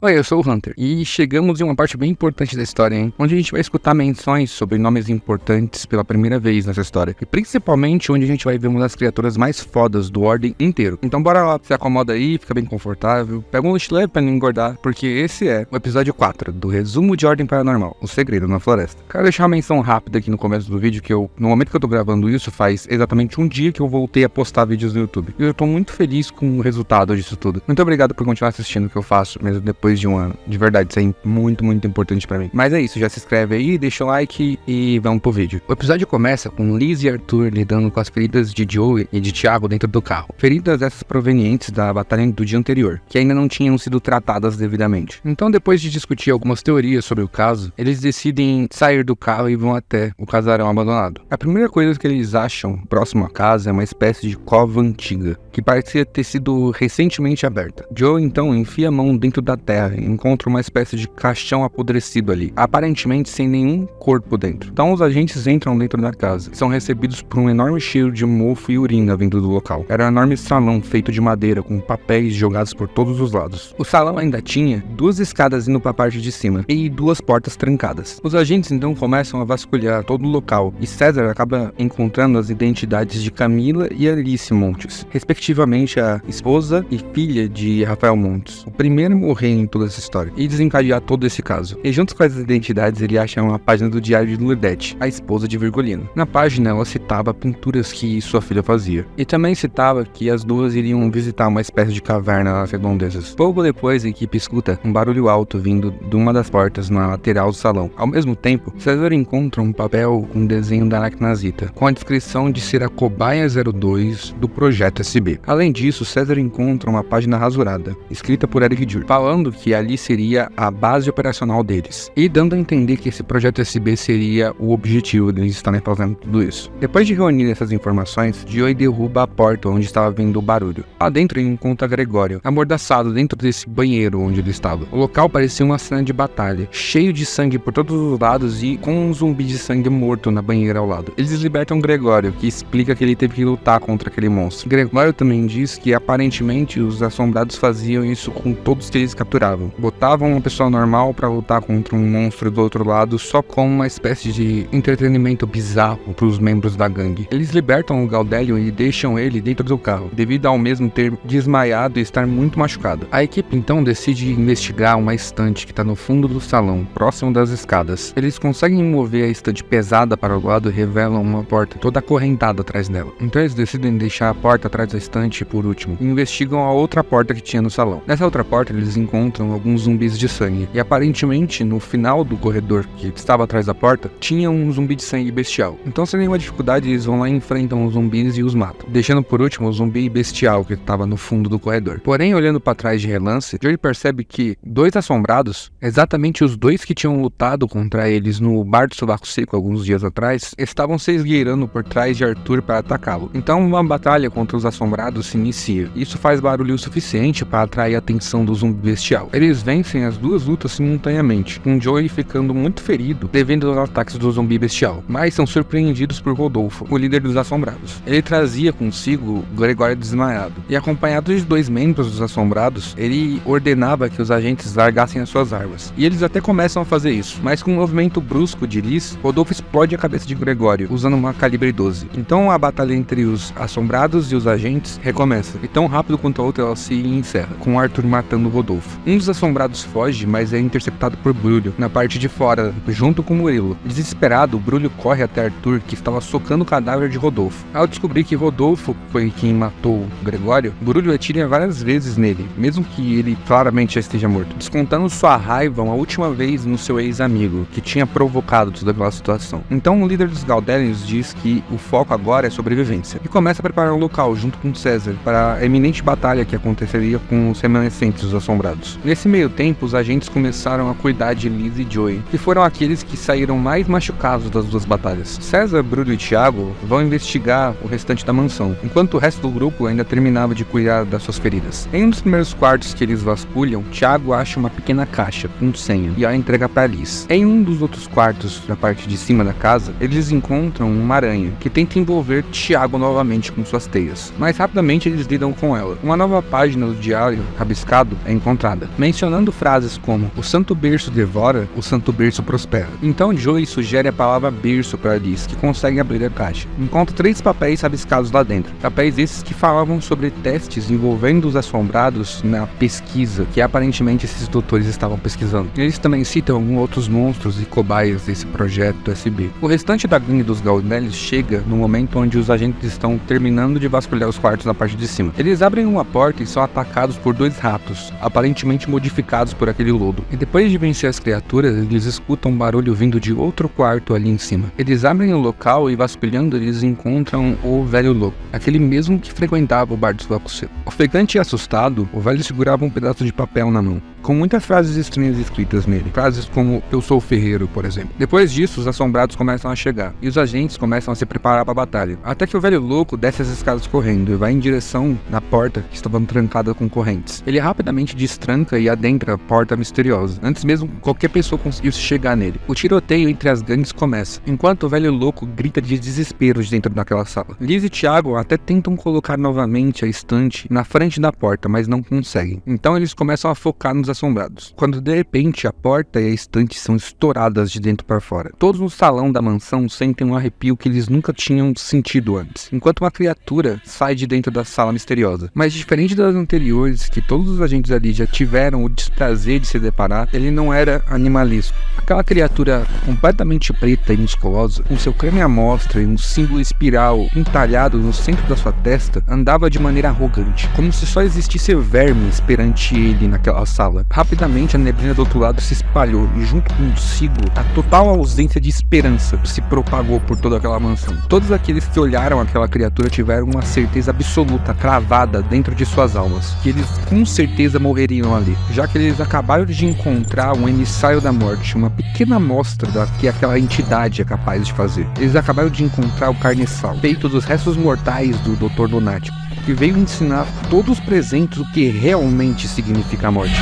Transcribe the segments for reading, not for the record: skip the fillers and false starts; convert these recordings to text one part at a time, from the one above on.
Oi, eu sou o Hunter, e chegamos em uma parte bem importante da história, hein? Onde a gente vai escutar menções sobre nomes importantes pela primeira vez nessa história. E principalmente onde a gente vai ver uma das criaturas mais fodas do Ordem inteiro. Então bora lá, se acomoda aí, fica bem confortável, pega um lanche leve pra não engordar, porque esse é o episódio 4 do Resumo de Ordem Paranormal, O Segredo na Floresta. Quero deixar uma menção rápida aqui no começo do vídeo, que no momento que eu tô gravando isso, faz exatamente um dia que eu voltei a postar vídeos no YouTube. E eu tô muito feliz com o resultado disso tudo. Muito obrigado por continuar assistindo o que eu faço, mesmo depois de um ano. De verdade, isso é muito importante pra mim. Mas é isso, já se inscreve aí, deixa o like e vamos pro vídeo. O episódio começa com Liz e Arthur lidando com as feridas de Joey e de Thiago dentro do carro. Feridas essas provenientes da batalha do dia anterior, que ainda não tinham sido tratadas devidamente. Então, depois de discutir algumas teorias sobre o caso, eles decidem sair do carro e vão até o casarão abandonado. A primeira coisa que eles acham próximo à casa é uma espécie de cova antiga, que parecia ter sido recentemente aberta. Joe então enfia a mão dentro da terra e encontra uma espécie de caixão apodrecido ali, aparentemente sem nenhum corpo dentro. Então os agentes entram dentro da casa e são recebidos por um enorme cheiro de mofo e urina vindo do local. Era um enorme salão feito de madeira com papéis jogados por todos os lados. O salão ainda tinha duas escadas indo para a parte de cima e duas portas trancadas. Os agentes então começam a vasculhar todo o local e César acaba encontrando as identidades de Camila e Alice Montes, respectivamente a esposa e filha de Rafael Montes, o primeiro a morrer em toda essa história, e desencadear todo esse caso. E junto com as identidades ele acha uma página do diário de Lourdete, a esposa de Virgulino. Na página ela citava pinturas que sua filha fazia, e também citava que as duas iriam visitar uma espécie de caverna nas redondezas. Pouco depois a equipe escuta um barulho alto vindo de uma das portas na lateral do salão. Ao mesmo tempo, César encontra um papel com um desenho da Aracnazita, com a descrição de ser a cobaia 02 do Projeto SB. Além disso, César encontra uma página rasurada, escrita por Eric Jur, falando que ali seria a base operacional deles, e dando a entender que esse Projeto SB seria o objetivo deles estarem fazendo tudo isso. Depois de reunir essas informações, Joey derruba a porta onde estava vindo o barulho. Lá dentro ele encontra Gregório, amordaçado dentro desse banheiro onde ele estava. O local parecia uma cena de batalha, cheio de sangue por todos os lados e com um zumbi de sangue morto na banheira ao lado. Eles libertam Gregório, que explica que ele teve que lutar contra aquele monstro. Gregório também diz que aparentemente os assombrados faziam isso com todos que eles capturavam. Botavam uma pessoa normal pra lutar contra um monstro do outro lado só como uma espécie de entretenimento bizarro pros membros da gangue. Eles libertam o Gaudério e deixam ele dentro do carro, devido ao mesmo ter desmaiado e estar muito machucado. A equipe então decide investigar uma estante que está no fundo do salão, próximo das escadas. Eles conseguem mover a estante pesada para o lado e revelam uma porta toda acorrentada atrás dela. Então eles decidem deixar a porta atrás da estante por último e investigam a outra porta que tinha no salão. Nessa outra porta eles encontram alguns zumbis de sangue e aparentemente no final do corredor que estava atrás da porta tinha um zumbi de sangue bestial. Então sem nenhuma dificuldade eles vão lá e enfrentam os zumbis e os matam, deixando por último o zumbi bestial que estava no fundo do corredor. Porém, olhando para trás de relance, Joey percebe que dois assombrados, exatamente os dois que tinham lutado contra eles no bar do Sovaco Seco alguns dias atrás, estavam se esgueirando por trás de Arthur para atacá-lo. Então uma batalha contra os assombrados se inicia. Isso faz barulho o suficiente para atrair a atenção do zumbi bestial. Eles vencem as duas lutas simultaneamente, com Joey ficando muito ferido devido aos ataques do zumbi bestial, mas são surpreendidos por Rodolfo, o líder dos assombrados. Ele trazia consigo Gregório desmaiado, e acompanhado de dois membros dos assombrados, ele ordenava que os agentes largassem as suas armas. E eles até começam a fazer isso, mas com um movimento brusco de Liz, Rodolfo explode a cabeça de Gregório, usando uma calibre 12. Então a batalha entre os assombrados e os agentes recomeça, e tão rápido quanto a outra ela se encerra, com Arthur matando Rodolfo. Um dos assombrados foge, mas é interceptado por Brulho, na parte de fora, junto com Murilo. Desesperado, Brulho corre até Arthur, que estava socando o cadáver de Rodolfo. Ao descobrir que Rodolfo foi quem matou Gregório, Brulho atira várias vezes nele, mesmo que ele claramente já esteja morto, descontando sua raiva uma última vez no seu ex-amigo, que tinha provocado toda aquela situação. Então o líder dos Gaudérios diz que o foco agora é sobrevivência, e começa a preparar o local junto com César para a iminente batalha que aconteceria com os remanescentes dos assombrados. Nesse meio tempo, os agentes começaram a cuidar de Liz e Joey, que foram aqueles que saíram mais machucados das duas batalhas. César, Bruno e Thiago vão investigar o restante da mansão, enquanto o resto do grupo ainda terminava de cuidar das suas feridas. Em um dos primeiros quartos que eles vasculham, Thiago acha uma pequena caixa com senha e a entrega para Liz. Em um dos outros quartos, na parte de cima da casa, eles encontram uma aranha que tenta envolver Thiago novamente com suas teias, mas rapidamente eles lidam com ela. Uma nova página do diário rabiscado é encontrada, nada, mencionando frases como o santo berço devora, o santo berço prospera. Então Joey sugere a palavra berço para Liz, que consegue abrir a caixa. Encontra 3 papéis rabiscados lá dentro, papéis esses que falavam sobre testes envolvendo os assombrados na pesquisa que aparentemente esses doutores estavam pesquisando. Eles também citam alguns outros monstros e cobaias desse projeto SB. O restante da gangue dos Gaudelis chega no momento onde os agentes estão terminando de vasculhar os quartos na parte de cima. Eles abrem uma porta e são atacados por 2 ratos, aparentemente modificados por aquele lodo. E depois de vencer as criaturas, eles escutam um barulho vindo de outro quarto ali em cima. Eles abrem o local e vasculhando eles encontram o velho louco, aquele mesmo que frequentava o bar dos Lacucê. Ofegante e assustado, o velho segurava um pedaço de papel na mão, com muitas frases estranhas escritas nele. Frases como "eu sou o ferreiro", por exemplo. Depois disso, os assombrados começam a chegar, e os agentes começam a se preparar para a batalha. Até que o velho louco desce as escadas correndo e vai em direção na porta que estava trancada com correntes. Ele rapidamente destranca e adentra a porta misteriosa, antes mesmo que qualquer pessoa conseguisse chegar nele. O tiroteio entre as gangues começa, enquanto o velho louco grita de desespero de dentro daquela sala. Liz e Thiago até tentam colocar novamente a estante na frente da porta, mas não conseguem. Então eles começam a focar nos assombrados, quando de repente a porta e a estante são estouradas de dentro para fora. Todos no salão da mansão sentem um arrepio que eles nunca tinham sentido antes, enquanto uma criatura sai de dentro da sala misteriosa. Mas diferente das anteriores, que todos os agentes ali já tiveram o desprazer de se deparar, ele não era animalesco. Aquela criatura completamente preta e musculosa, com seu crânio à mostra e um símbolo espiral entalhado no centro da sua testa, andava de maneira arrogante, como se só existisse vermes perante ele naquela sala. Rapidamente a neblina do outro lado se espalhou e junto consigo a total ausência de esperança se propagou por toda aquela mansão. Todos aqueles que olharam aquela criatura tiveram uma certeza absoluta, cravada dentro de suas almas, que eles com certeza morreriam ali, já que eles acabaram de encontrar um emissário da morte, uma pequena amostra da que aquela entidade é capaz de fazer. Eles acabaram de encontrar o Carniçal, feito dos restos mortais do Dr. Lunático, que veio ensinar todos os presentes o que realmente significa a morte.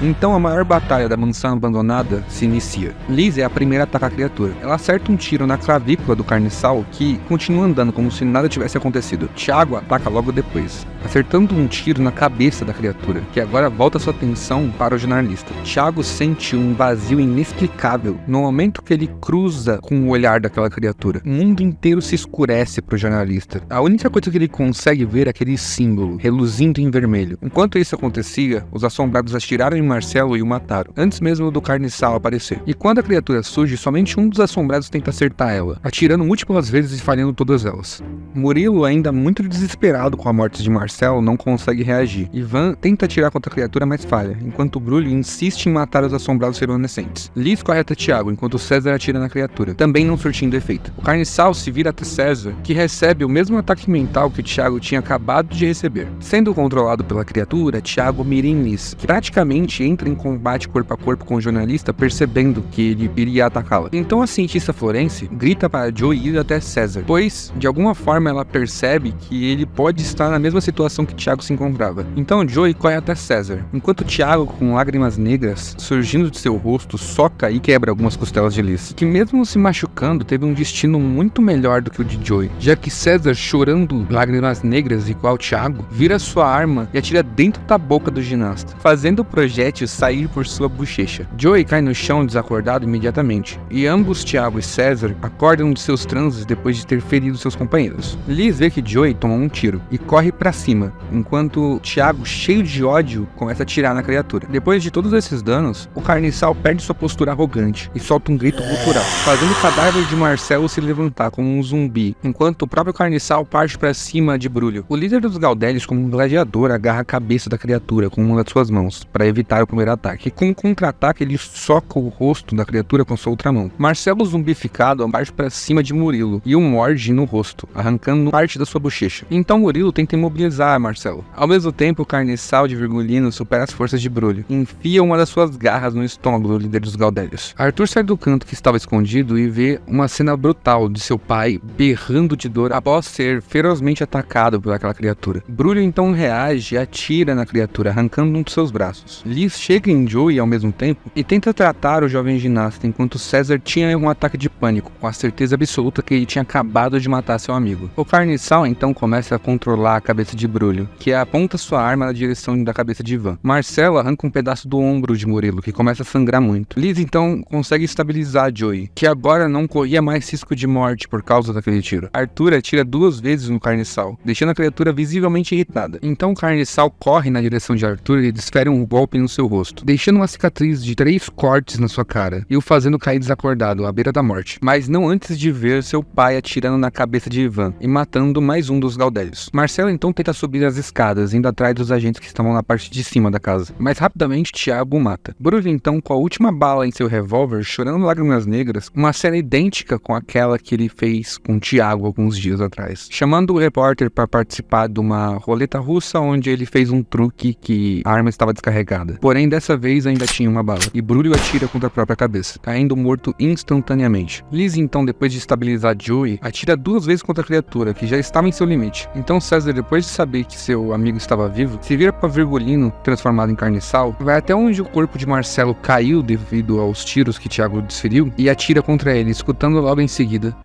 Então a maior batalha da mansão abandonada se inicia. Liz é a primeira a atacar a criatura. Ela acerta um tiro na clavícula do Carniçal, que continua andando como se nada tivesse acontecido. Thiago ataca logo depois, acertando um tiro na cabeça da criatura, que agora volta sua atenção para o jornalista. Thiago sente um vazio inexplicável no momento que ele cruza com o olhar daquela criatura. O mundo inteiro se escurece para o jornalista. A única coisa que ele consegue ver é aquele símbolo, reluzindo em vermelho. Enquanto isso acontecia, os assombrados atiraram em Marcelo e o mataram, antes mesmo do Carniçal aparecer. E quando a criatura surge, somente um dos assombrados tenta acertar ela, atirando múltiplas vezes e falhando todas elas. Murilo, ainda muito desesperado com a morte de Marcelo, não consegue reagir. Ivan tenta atirar contra a criatura, mas falha, enquanto Brulho insiste em matar os assombrados remanescentes. Liz corre até Thiago, enquanto César atira na criatura, também não surtindo efeito. O Carniçal se vira até César, que recebe o mesmo ataque mental que Thiago tinha acabado de receber. Sendo controlado pela criatura, Thiago mira em Liz, que praticamente entra em combate corpo a corpo com o jornalista, percebendo que ele iria atacá-la. Então a cientista Florence grita para Joey ir até César, pois de alguma forma ela percebe que ele pode estar na mesma situação que Thiago se encontrava. Então Joey corre até César, enquanto Thiago, com lágrimas negras surgindo de seu rosto, soca e quebra algumas costelas de Liz, que mesmo se machucando teve um destino muito melhor do que o de Joey, já que César, chorando lágrimas negras igual Thiago, vira sua arma e atira dentro da boca do ginasta, fazendo o projétil sair por sua bochecha. Joey cai no chão desacordado imediatamente, e ambos, Thiago e César, acordam de seus transes depois de ter ferido seus companheiros. Liz vê que Joey tomou um tiro e corre pra cima, enquanto Thiago, cheio de ódio, começa a atirar na criatura. Depois de todos esses danos, o Carniçal perde sua postura arrogante e solta um grito gutural, fazendo o cadáver de Marcelo se levantar como um zumbi, enquanto o próprio Carniçal parte pra cima de Brulho. O líder dos Gaudelis, como um gladiador, agarra a cabeça da criatura com uma das suas mãos, para evitar o primeiro ataque. E com um contra-ataque, ele soca o rosto da criatura com sua outra mão. Marcelo, zumbificado, parte para cima de Murilo e o morde no rosto, arrancando parte da sua bochecha. Então Murilo tenta imobilizar Marcelo. Ao mesmo tempo, o Carniçal de Virgulino supera as forças de Brulho e enfia uma das suas garras no estômago do líder dos Gaudélios. Arthur sai do canto que estava escondido e vê uma cena brutal de seu pai berrando de dor após ser ferozmente atacado por aquela criatura. Brulho então reage e atira na criatura, arrancando um de seus braços. Liz chega em Joey ao mesmo tempo e tenta tratar o jovem ginasta, enquanto César tinha um ataque de pânico, com a certeza absoluta que ele tinha acabado de matar seu amigo. O carniçal então começa a controlar a cabeça de Brulio, que aponta sua arma na direção da cabeça de Ivan. Marcelo arranca um pedaço do ombro de Murilo, que começa a sangrar muito. Liz então consegue estabilizar Joey, que agora não corria mais risco de morte por causa daquele tiro. Arthur atira 2 vezes no carniçal, deixando a criatura visivelmente irritada. Então o carniçal corre na direção de Arthur e desfere um golpe no seu rosto, deixando uma cicatriz de 3 cortes na sua cara e o fazendo cair desacordado à beira da morte, mas não antes de ver seu pai atirando na cabeça de Ivan e matando mais um dos Gaudélios. Marcelo então tenta subir as escadas, indo atrás dos agentes que estavam na parte de cima da casa, mas rapidamente Thiago o mata. Brulio então, com a última bala em seu revólver, chorando lágrimas negras, uma cena idêntica com aquela que ele fez com Thiago alguns dias atrás, chamando o repórter para participar de uma roleta russa onde ele fez um truque que a arma estava descarregada. Porém, dessa vez ainda tinha uma bala, e Brulio atira contra a própria cabeça, caindo morto instantaneamente. Liz então, depois de estabilizar Joey, atira 2 vezes contra a criatura, que já estava em seu limite. Então César, depois de saber que seu amigo estava vivo, se vira para Virgulino, transformado em carniçal, vai até onde o corpo de Marcelo caiu devido aos tiros que Thiago desferiu, e atira contra ele, escutando logo em seguida: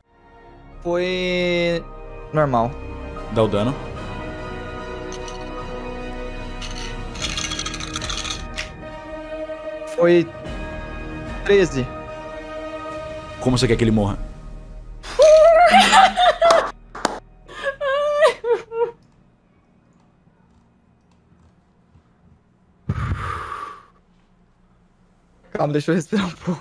Foi... normal. Dá o dano. Foi... 13. Como você quer que ele morra? Calma, deixa eu respirar um pouco.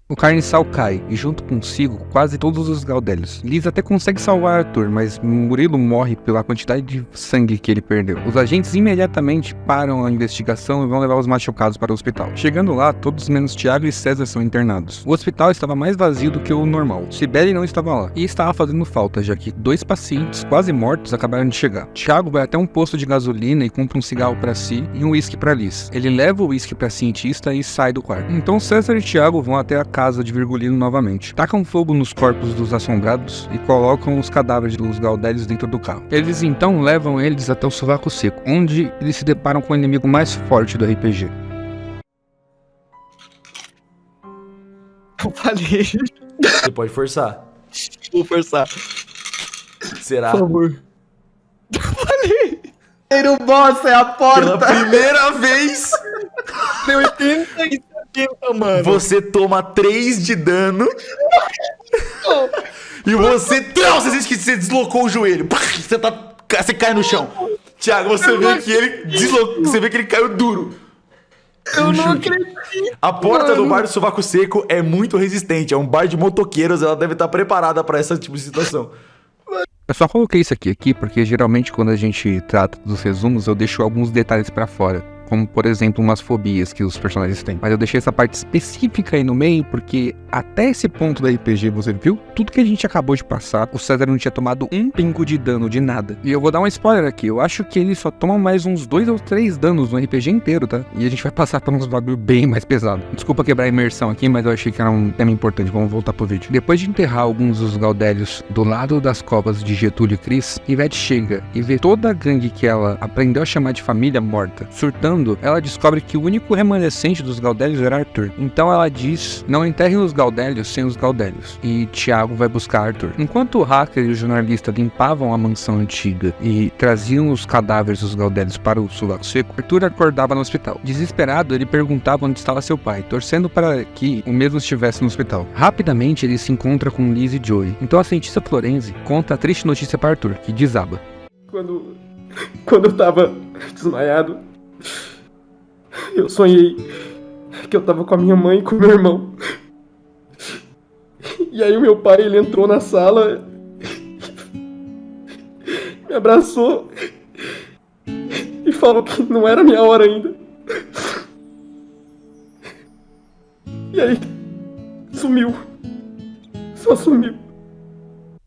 O carniçal cai, e junto consigo quase todos os Gaudélios. Liz até consegue salvar Arthur, mas Murilo morre pela quantidade de sangue que ele perdeu. Os agentes imediatamente param a investigação e vão levar os machucados para o hospital. Chegando lá, todos menos Thiago e César são internados. O hospital estava mais vazio do que o normal. Cibele não estava lá, e estava fazendo falta, já que 2 pacientes quase mortos acabaram de chegar. Thiago vai até um posto de gasolina e compra um cigarro para si e um uísque para Liz. Ele leva o uísque para a cientista e sai do quarto. Então César e Thiago vão até a casa de Virgulino novamente. Tacam fogo nos corpos dos assombrados e colocam os cadáveres dos Gaudélios dentro do carro. Eles então levam eles até o Sovaco Seco, onde eles se deparam com o inimigo mais forte do RPG. Eu falei. Você pode forçar. Vou forçar. Será? Por favor. Eu falei. O boss é a Pela porta. primeira vez, Deu 80 e 70, mano. você toma 3 de dano. E você... Não, você sente que você deslocou o joelho. Pá, você cai no chão. Thiago, você vê que ele deslocou. Você vê que ele caiu duro. Eu não acredito. A porta do Mano. bar do Sovaco Seco é muito resistente. É um bar de motoqueiros. Ela deve estar preparada pra esse tipo de situação. Eu só coloquei isso aqui porque geralmente quando a gente trata dos resumos eu deixo alguns detalhes pra fora. Como, por exemplo, umas fobias que os personagens têm. Mas eu deixei essa parte específica aí no meio, porque até esse ponto da RPG, você viu? Tudo que a gente acabou de passar, o César não tinha tomado um pingo de dano, de nada. E eu vou dar um spoiler aqui, eu acho que ele só toma mais uns 2 ou 3 danos no RPG inteiro, tá? E a gente vai passar por uns bagulho bem mais pesado. Desculpa quebrar a imersão aqui, mas eu achei que era um tema importante, vamos voltar pro vídeo. Depois de enterrar alguns dos Gaudélios do lado das covas de Getúlio e Cris, Ivete chega e vê toda a gangue que ela aprendeu a chamar de família morta. Surtando, ela descobre que o único remanescente dos Gaudélios era Arthur. Então ela diz: não enterrem os Gaudélios sem os Gaudélios. E Thiago vai buscar Arthur. Enquanto o hacker e o jornalista limpavam a mansão antiga e traziam os cadáveres dos Gaudélios para o Sovaco Seco, Arthur acordava no hospital. Desesperado, ele perguntava onde estava seu pai, torcendo para que o mesmo estivesse no hospital. Rapidamente, ele se encontra com Liz e Joey. Então a cientista Florenzi conta a triste notícia para Arthur, que desaba. Quando eu tava desmaiado, eu sonhei que eu tava com a minha mãe e com o meu irmão. E aí o meu pai, ele entrou na sala, me abraçou e falou que não era minha hora ainda. E aí, sumiu. Só sumiu.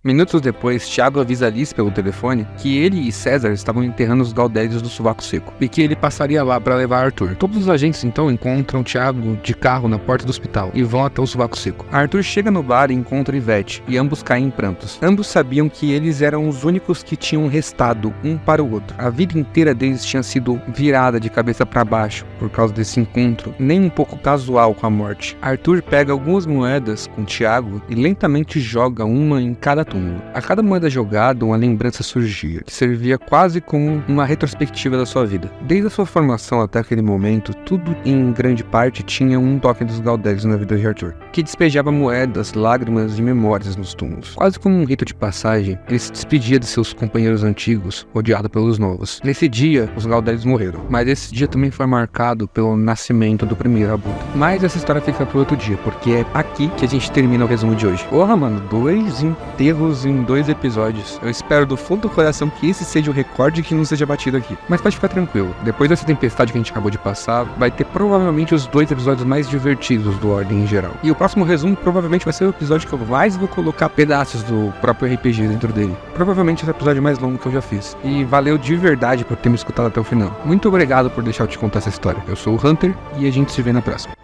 Minutos depois, Thiago avisa Liz pelo telefone que ele e César estavam enterrando os Gaudérios do Sovaco Seco e que ele passaria lá para levar Arthur. Todos os agentes então encontram Thiago de carro na porta do hospital e vão até o Sovaco Seco. Arthur chega no bar e encontra Ivete e ambos caem em prantos. Ambos sabiam que eles eram os únicos que tinham restado um para o outro. A vida inteira deles tinha sido virada de cabeça para baixo por causa desse encontro, nem um pouco casual com a morte. Arthur pega algumas moedas com Thiago e lentamente joga uma em cada túmulo. A cada moeda jogada, uma lembrança surgia, que servia quase como uma retrospectiva da sua vida. Desde a sua formação até aquele momento, tudo em grande parte tinha um toque dos Gaudérios na vida de Arthur, que despejava moedas, lágrimas e memórias nos túmulos. Quase como um rito de passagem, ele se despedia de seus companheiros antigos, rodeado pelos novos. Nesse dia, os Gaudérios morreram, mas esse dia também foi marcado pelo nascimento do primeiro Abutre. Mas essa história fica para outro dia, porque é aqui que a gente termina o resumo de hoje. Porra, mano, 2 enterros em 2 episódios. Eu espero do fundo do coração que esse seja o recorde que não seja batido aqui. Mas pode ficar tranquilo, depois dessa tempestade que a gente acabou de passar, vai ter provavelmente os 2 episódios mais divertidos do Ordem em geral. E o próximo resumo provavelmente vai ser o episódio que eu mais vou colocar pedaços do próprio RPG dentro dele. Provavelmente esse é o episódio mais longo que eu já fiz. E valeu de verdade por ter me escutado até o final. Muito obrigado por deixar eu te contar essa história. Eu sou o Hunter e a gente se vê na próxima.